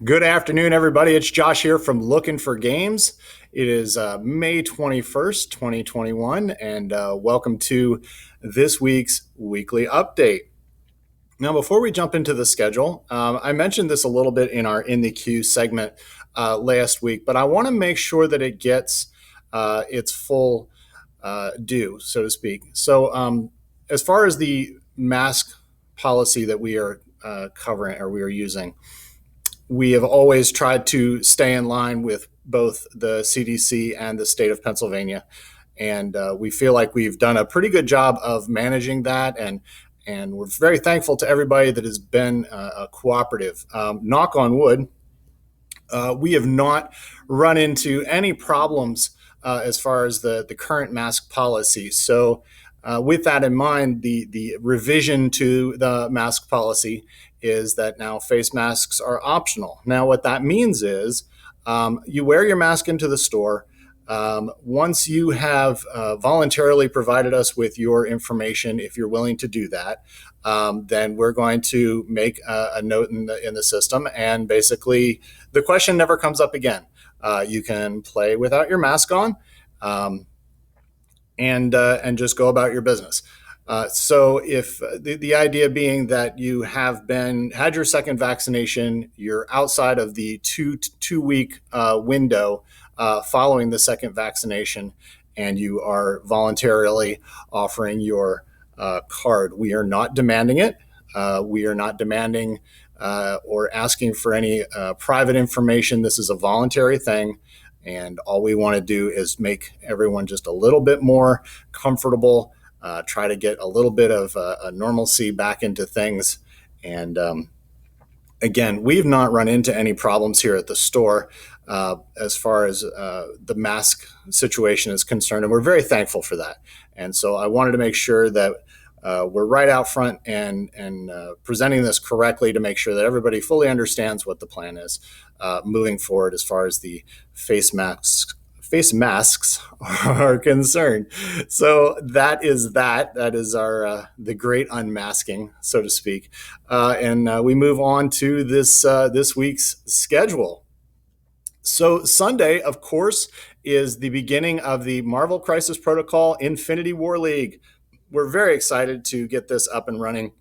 Good afternoon, everybody. It's Josh here from Lookin for Games. It is May 21st, 2021, and welcome to this week's weekly update. Now, before we jump into the schedule, I mentioned this a little bit in our In the Queue segment last week, but I want to make sure that it gets its full due, so to speak. So, as far as the mask policy that we are covering or we are using, we have always tried to stay in line with both the CDC and the state of Pennsylvania. And we feel like we've done a pretty good job of managing that. And we're very thankful to everybody that has been cooperative. Knock on wood, we have not run into any problems as far as the current mask policy. So, with that in mind, the revision to the mask policy is that now face masks are optional. Now, what that means is you wear your mask into the store. Once you have voluntarily provided us with your information, if you're willing to do that, then we're going to make a note in the system, and basically the question never comes up again. You can play without your mask on, and just go about your business. So if the idea being that you have had your second vaccination, you're outside of the two week window following the second vaccination, and you are voluntarily offering your card. We are not demanding it. We are not demanding or asking for any private information. This is a voluntary thing. And all we want to do is make everyone just a little bit more comfortable, try to get a little bit of a normalcy back into things. And again, we've not run into any problems here at the store as far as the mask situation is concerned. And we're very thankful for that. And so I wanted to make sure that we're right out front and presenting this correctly to make sure that everybody fully understands what the plan is moving forward as far as the face masks are concerned. So that is our the great unmasking, so to speak, and we move on to this week's schedule. So Sunday, of course, is the beginning of the Marvel Crisis Protocol Infinity War League. We're very excited to get this up and running.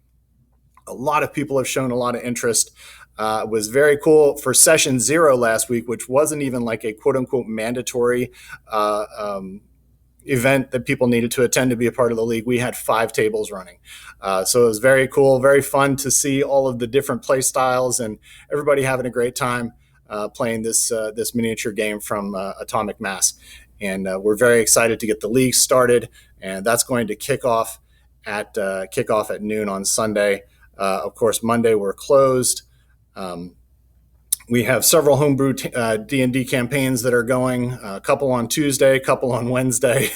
A lot of people have shown a lot of interest. It was very cool for session 0 last week, which wasn't even like a quote unquote mandatory event that people needed to attend to be a part of the league. We had 5 tables running. So it was very cool, very fun to see all of the different play styles and everybody having a great time playing this miniature game from Atomic Mass. And we're very excited to get the league started, and that's going to kick off at noon on Sunday. Of course, Monday we're closed. We have several homebrew D&D campaigns that are going, a couple on Tuesday, a couple on Wednesday.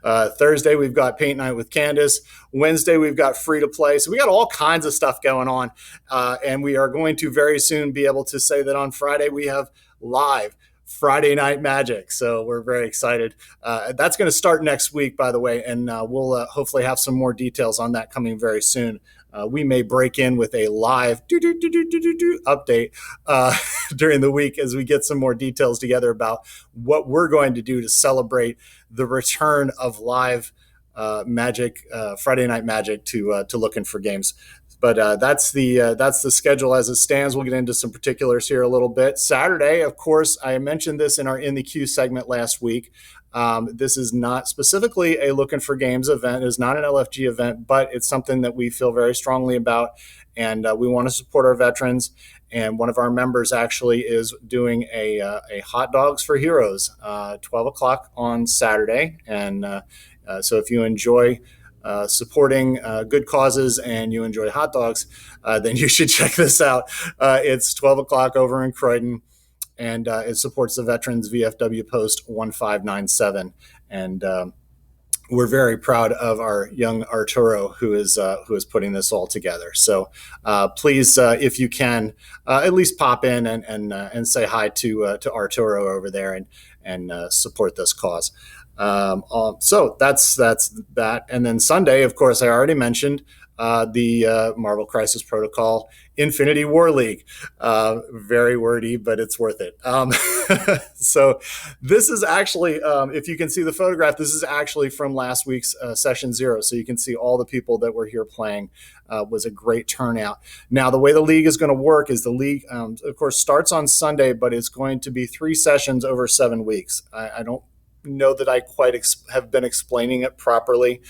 Thursday, we've got Paint Night with Candace. Wednesday, we've got Free to Play. So we got all kinds of stuff going on. And we are going to very soon be able to say that on Friday, we have live Friday Night Magic. So we're very excited. That's going to start next week, by the way, and we'll hopefully have some more details on that coming very soon. We may break in with a live update during the week as we get some more details together about what we're going to do to celebrate the return of live Magic, Friday Night Magic to Lookin for Games. But that's the schedule as it stands. We'll get into some particulars here a little bit. Saturday, of course, I mentioned this in our In the Queue segment last week. This is not specifically a Lookin for Games event. It is not an LFG event, but it's something that we feel very strongly about, and we want to support our veterans. And one of our members actually is doing a Hot Dogs for Heroes, 12 o'clock on Saturday. And so if you enjoy supporting good causes and you enjoy hot dogs, then you should check this out. It's 12 o'clock over in Croydon, and it supports the Veterans VFW Post 1597. And we're very proud of our young Arturo who is putting this all together. So please, if you can, at least pop in and say hi to Arturo over there and support this cause. So that's that. And then Sunday, of course, I already mentioned the Marvel Crisis Protocol Infinity War League. Very wordy, but it's worth it. So this is actually, if you can see the photograph, this is actually from last week's session 0. So you can see all the people that were here playing. Was a great turnout. Now, the way the league is going to work is the league, of course, starts on Sunday, but it's going to be 3 sessions over 7 weeks. I don't know that I quite have been explaining it properly.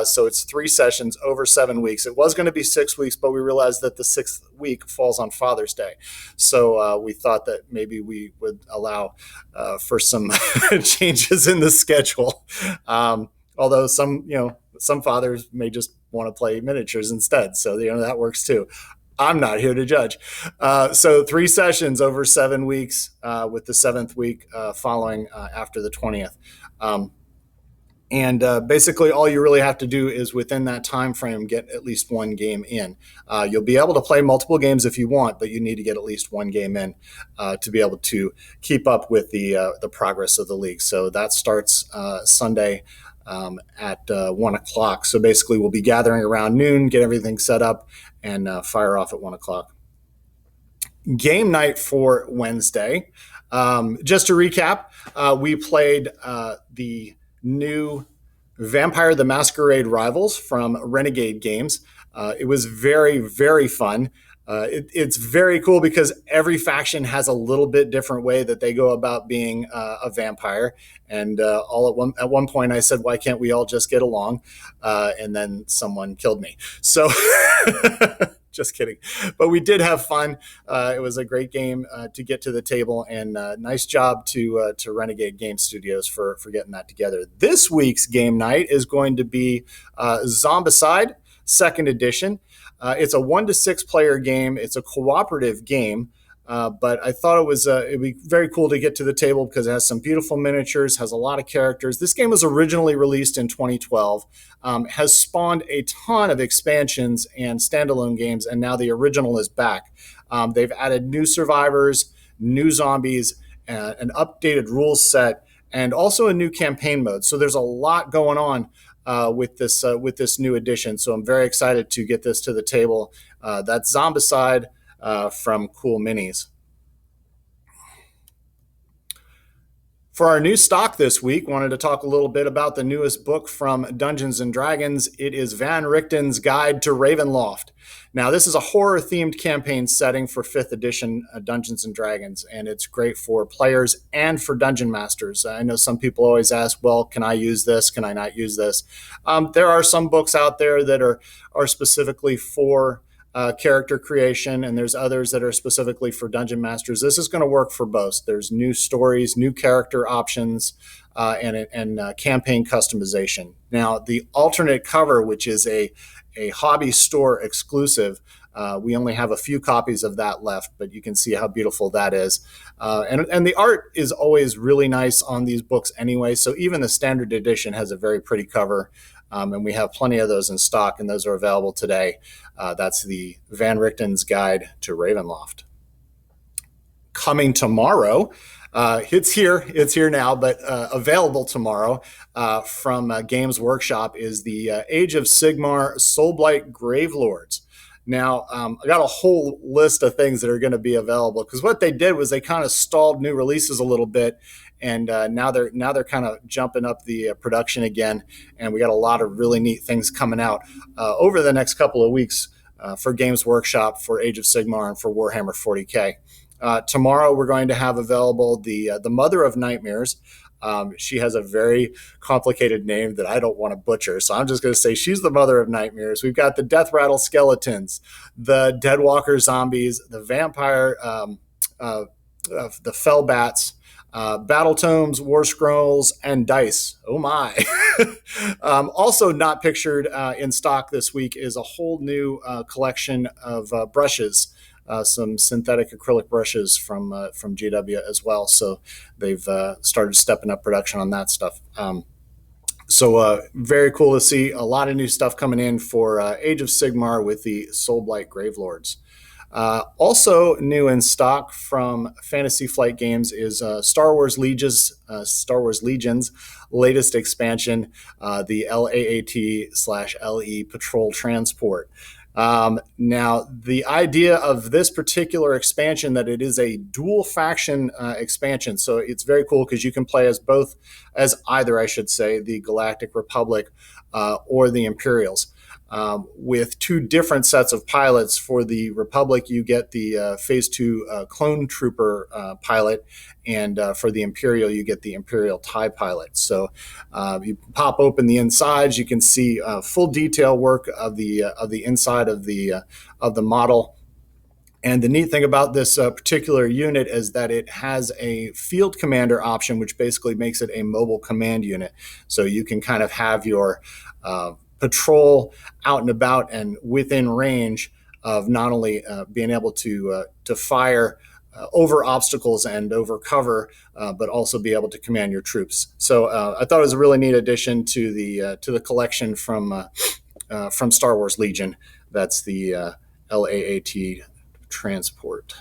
So it's 3 sessions over 7 weeks. It was going to be 6 weeks, but we realized that the 6th week falls on Father's Day. So we thought that maybe we would allow for some changes in the schedule. Although some fathers may just want to play miniatures instead. So, that works too. I'm not here to judge. So 3 sessions over 7 weeks, with the 7th week following after the 20th. And basically all you really have to do is within that time frame get at least 1 game in. You'll be able to play multiple games if you want, but you need to get at least 1 game in to be able to keep up with the progress of the league. So that starts Sunday at 1 o'clock. So basically we'll be gathering around noon, get everything set up, and fire off at 1 o'clock. Game night for Wednesday. Just to recap, we played the new Vampire the Masquerade Rivals from Renegade Games. It was very, very fun. It's very cool because every faction has a little bit different way that they go about being a vampire. And at one point I said, why can't we all just get along? And then someone killed me. So just kidding. But we did have fun. It was a great game to get to the table, and nice job to Renegade Game Studios for getting that together. This week's game night is going to be Zombicide, 2nd edition. It's a 1 to 6 player game. It's a cooperative game, but I thought it'd be very cool to get to the table because it has some beautiful miniatures, has a lot of characters. This game was originally released in 2012, has spawned a ton of expansions and standalone games, and now the original is back. They've added new survivors, new zombies, an updated rules set, and also a new campaign mode. So there's a lot going on with this new edition. So I'm very excited to get this to the table. That's Zombicide from Cool Minis. For our new stock this week, wanted to talk a little bit about the newest book from Dungeons & Dragons. It is Van Richten's Guide to Ravenloft. Now, this is a horror-themed campaign setting for 5th edition Dungeons & Dragons, and it's great for players and for dungeon masters. I know some people always ask, well, can I use this? Can I not use this? There are some books out there that are specifically for character creation, and there's others that are specifically for dungeon masters. This is going to work for both. There's new stories, new character options, and campaign customization. Now, the alternate cover, which is a hobby store exclusive, we only have a few copies of that left, but you can see how beautiful that is. And the art is always really nice on these books anyway, so even the standard edition has a very pretty cover. And we have plenty of those in stock, and those are available today. That's the Van Richten's Guide to Ravenloft. Coming tomorrow, it's here now, but available tomorrow from Games Workshop is the Age of Sigmar Soulblight Gravelords. Now, I got a whole list of things that are going to be available, because what they did was they kind of stalled new releases a little bit, and now they're kind of jumping up the production again, and we got a lot of really neat things coming out over the next couple of weeks for Games Workshop, for Age of Sigmar, and for Warhammer 40K. Tomorrow we're going to have available the Mother of Nightmares. She has a very complicated name that I don't want to butcher, so I'm just going to say she's the Mother of Nightmares. We've got the Death Rattle Skeletons, the Deadwalker Zombies, the Vampire, the Fellbats, Battle Tomes, War Scrolls, and Dice. Oh my. Also not pictured in stock this week is a whole new collection of brushes. Some synthetic acrylic brushes from GW as well. So they've started stepping up production on that stuff. So very cool to see a lot of new stuff coming in for Age of Sigmar with the Soulblight Gravelords. Also new in stock from Fantasy Flight Games is Star Wars Legion's latest expansion, the LAAT/LE Patrol Transport. Now, the idea of this particular expansion that it is a dual faction expansion, so it's very cool because you can play as either, I should say, the Galactic Republic or the Imperials. With two different sets of pilots. For the Republic, you get the Phase 2 Clone Trooper pilot, and for the Imperial, you get the Imperial TIE pilot. So you pop open the insides, you can see full detail work of the inside of the model. And the neat thing about this particular unit is that it has a field commander option, which basically makes it a mobile command unit. So you can kind of have your patrol out and about and within range of not only being able to fire over obstacles and over cover, but also be able to command your troops. So I thought it was a really neat addition to the collection from Star Wars Legion. That's the LAAT transport.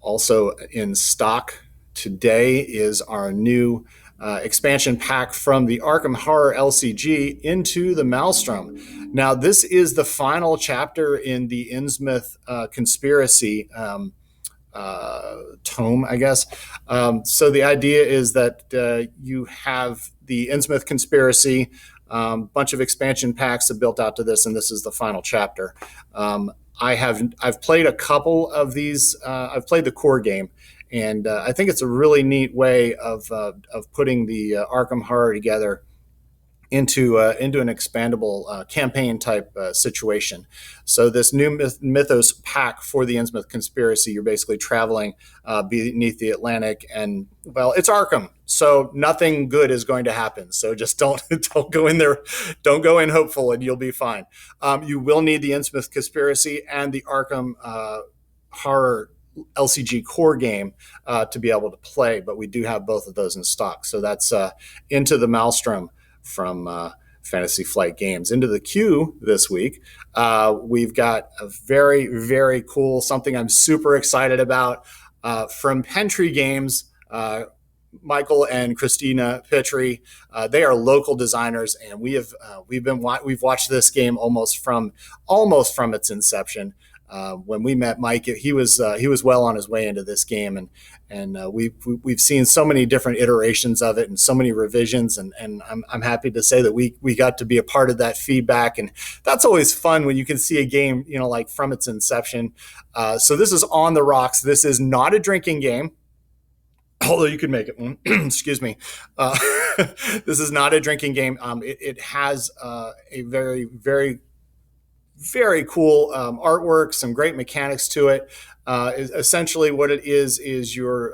Also in stock today is our new expansion pack from the Arkham Horror LCG into the Maelstrom. Now, this is the final chapter in the Insmith Conspiracy tome, I guess. So the idea is that you have the Insmith Conspiracy, bunch of expansion packs that built out to this, and this is the final chapter. I've played a couple of these. I've played the core game, and I think it's a really neat way of putting the Arkham Horror together into an expandable campaign type situation. So this new mythos pack for the Insmith Conspiracy, you're basically traveling beneath the Atlantic, and well, it's Arkham, so nothing good is going to happen. So just don't go in there, don't go in hopeful, and you'll be fine. You will need the Insmith Conspiracy and the Arkham Horror LCG core game to be able to play, but we do have both of those in stock. So that's Into the Maelstrom from Fantasy Flight Games. Into the queue this week, we've got a very, very cool, something I'm super excited about from Pentry Games. Michael and Christina Petrie, they are local designers, and we've watched this game almost from its inception. When we met Mike, he was well on his way into this game, and we've seen so many different iterations of it and so many revisions, and I'm happy to say that we got to be a part of that feedback, and that's always fun when you can see a game, like from its inception. So this is on the rocks. This is not a drinking game, although you could make it one. Excuse me. This is not a drinking game. It has a very, very, very cool artwork, some great mechanics to it. Essentially what it is you're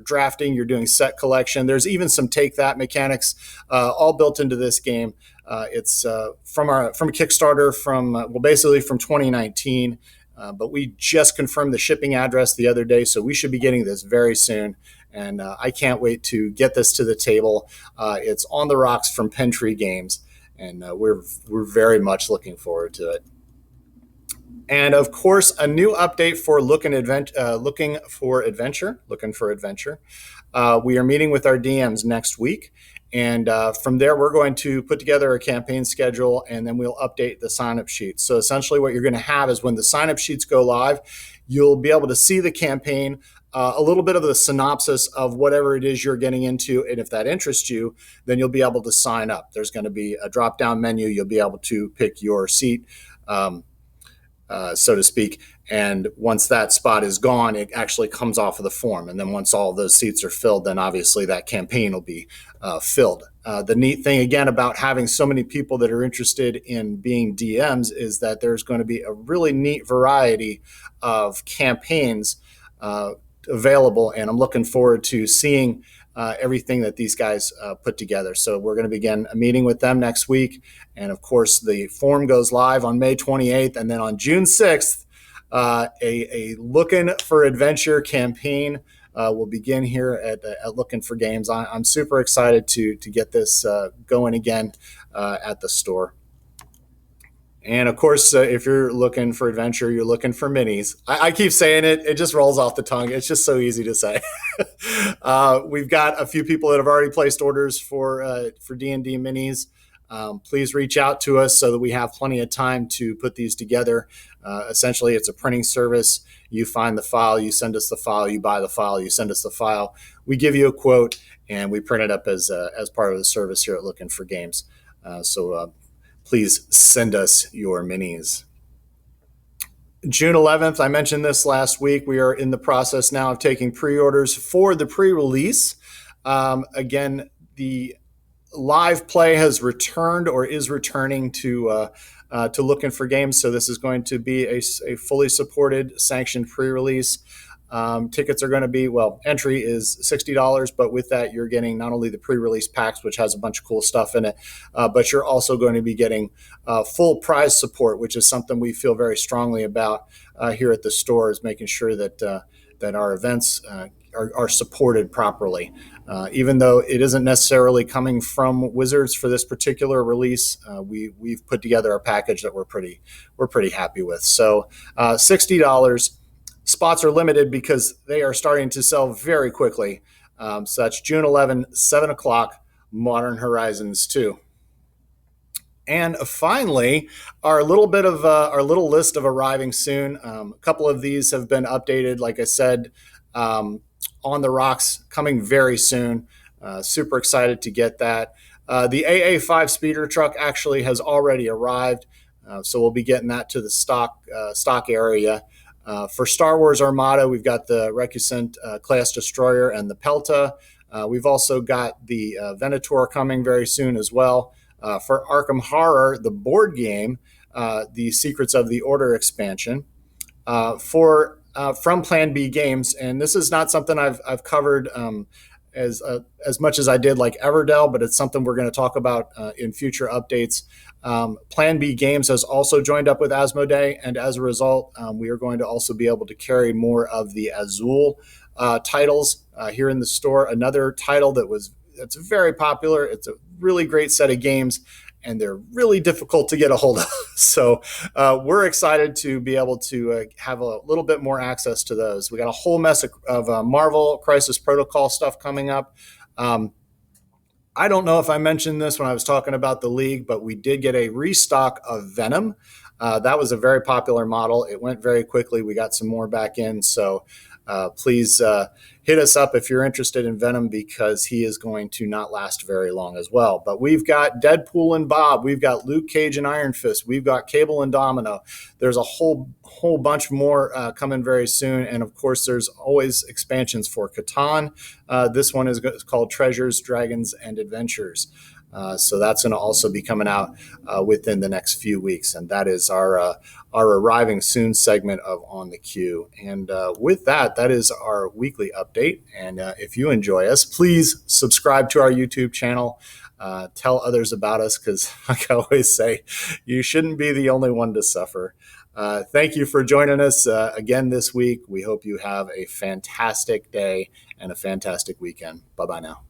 drafting, you're doing set collection. There's even some take that mechanics all built into this game. It's from a Kickstarter basically from 2019, but we just confirmed the shipping address the other day, so we should be getting this very soon. And I can't wait to get this to the table. It's on the rocks from Pentry Games, and we're very much looking forward to it. And of course, a new update for Lookin for Adventure. We are meeting with our DMs next week. And from there, we're going to put together a campaign schedule, and then we'll update the sign-up sheets. So essentially what you're going to have is when the sign-up sheets go live, you'll be able to see the campaign, a little bit of the synopsis of whatever it is you're getting into. And if that interests you, then you'll be able to sign up. There's going to be a drop-down menu. You'll be able to pick your seat, so to speak. And once that spot is gone, it actually comes off of the form. And then once all of those seats are filled, then obviously that campaign will be filled. The neat thing, again, about having so many people that are interested in being DMs is that there's going to be a really neat variety of campaigns available. And I'm looking forward to seeing everything that these guys put together. So we're going to begin a meeting with them next week. And of course, the form goes live on May 28th. And then on June 6th, a Lookin for Adventure campaign will begin here at Lookin for Games. I'm super excited to get this going again at the store. And of course, if you're looking for adventure, you're looking for minis. I keep saying it; it just rolls off the tongue. It's just so easy to say. We've got a few people that have already placed orders for D&D minis. Please reach out to us so that we have plenty of time to put these together. Essentially, it's a printing service. You find the file, you send us the file, you buy the file, you send us the file. We give you a quote, and we print it up as part of the service here at Lookin for Games. So please send us your minis. June 11th, I mentioned this last week. We are in the process now of taking pre-orders for the pre-release. Again, the live play has returned or is returning to Lookin for Games. So this is going to be a fully supported, sanctioned pre-release. Tickets are going to be, entry is $60, but with that, you're getting not only the pre-release packs, which has a bunch of cool stuff in it, but you're also going to be getting full prize support, which is something we feel very strongly about here at the store, is making sure that our events are supported properly. Even though it isn't necessarily coming from Wizards for this particular release, we've put together a package that we're pretty happy with. So $60. Spots are limited because they are starting to sell very quickly. So that's June 11, 7 o'clock, Modern Horizons 2. And finally, our little list of arriving soon. A couple of these have been updated, like I said, On the Rocks coming very soon. Super excited to get that. The AA5 speeder truck actually has already arrived, so we'll be getting that to the stock area. For Star Wars Armada, we've got the Recusant class destroyer and the Pelta. We've also got the Venator coming very soon as well. For Arkham Horror, the board game, the Secrets of the Order expansion. From Plan B Games, and this is not something I've covered as much as I did like Everdell, but it's something we're going to talk about in future updates. Plan B Games has also joined up with Asmodee, and as a result, we are going to also be able to carry more of the Azul titles here in the store. Another title that's very popular. It's a really great set of games, and they're really difficult to get a hold of. So we're excited to be able to have a little bit more access to those. We got a whole mess of Marvel Crisis Protocol stuff coming up. I don't know if I mentioned this when I was talking about the League, but we did get a restock of Venom. That was a very popular model. It went very quickly. We got some more back in. So please hit us up if you're interested in Venom, because he is going to not last very long as well. But we've got Deadpool and Bob. We've got Luke Cage and Iron Fist. We've got Cable and Domino. There's a whole bunch more coming very soon. And of course, there's always expansions for Catan. This one is called Treasures, Dragons, and Adventures. So that's going to also be coming out within the next few weeks. And that is our arriving soon segment of On the Queue. And with that is our weekly update. And if you enjoy us, please subscribe to our YouTube channel. Tell others about us, because like I always say, you shouldn't be the only one to suffer. Thank you for joining us again this week. We hope you have a fantastic day and a fantastic weekend. Bye-bye now.